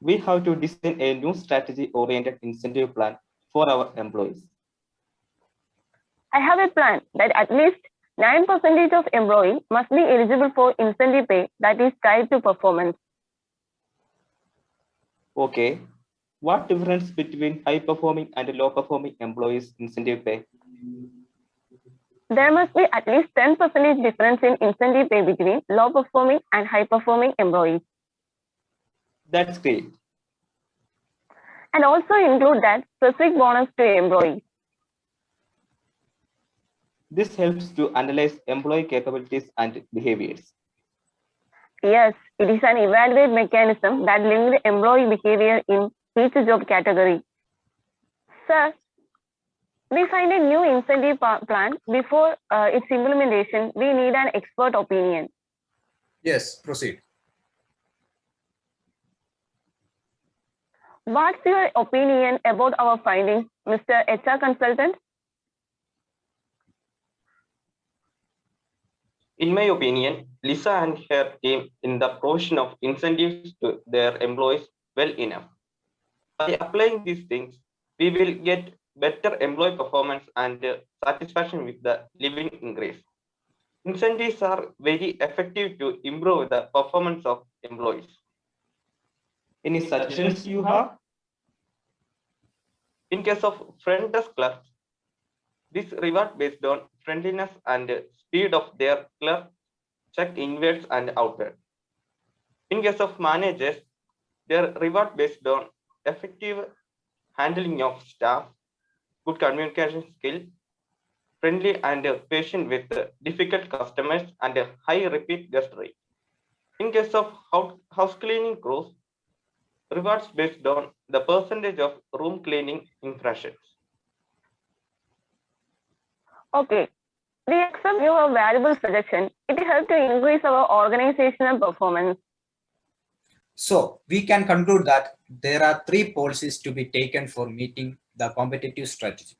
We have to design a new strategy-oriented incentive plan for our employees. I have a plan that at least 9% of employees must be eligible for incentive pay that is tied to performance. Okay. What difference between high-performing and low-performing employees' incentive pay? There must be at least 10% difference in incentive pay between low-performing and high-performing employees. That's great. And also include that specific bonus to employees. This helps to analyze employee capabilities and behaviors. Yes, it is an evaluate mechanism that links employee behavior in each job category. Sir, we find a new incentive plan before its implementation. We need an expert opinion. Yes, proceed. What's your opinion about our findings, Mr. HR consultant? In my opinion, Lisa and her team in the provision of incentives to their employees well enough. By applying these things, we will get better employee performance and satisfaction with the living increase. Incentives are very effective to improve the performance of employees. Any suggestions you have? In case of front desk clerks, this reward based on friendliness and speed of their clerk check inwards and outward. In case of managers, their reward based on effective handling of staff, good communication skill, friendly and patient with difficult customers, and a high repeat guest rate. In case of house cleaning crews, rewards based on the percentage of room cleaning impressions. Okay, we accept your valuable suggestion. It helps to increase our organizational performance. So we can conclude that there are three policies to be taken for meeting the competitive strategy.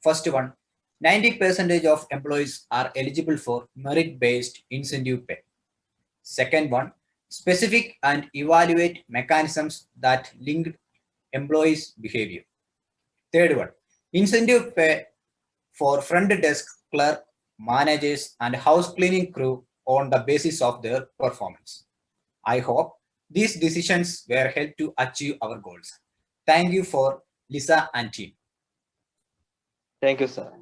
First one, 90% of employees are eligible for merit-based incentive pay. Second one, specific and evaluate mechanisms that link employees' behavior. Third one, incentive pay for front desk clerk, managers, and house cleaning crew on the basis of their performance. I hope these decisions were helped to achieve our goals. Thank you for Lisa and team. Thank you, sir.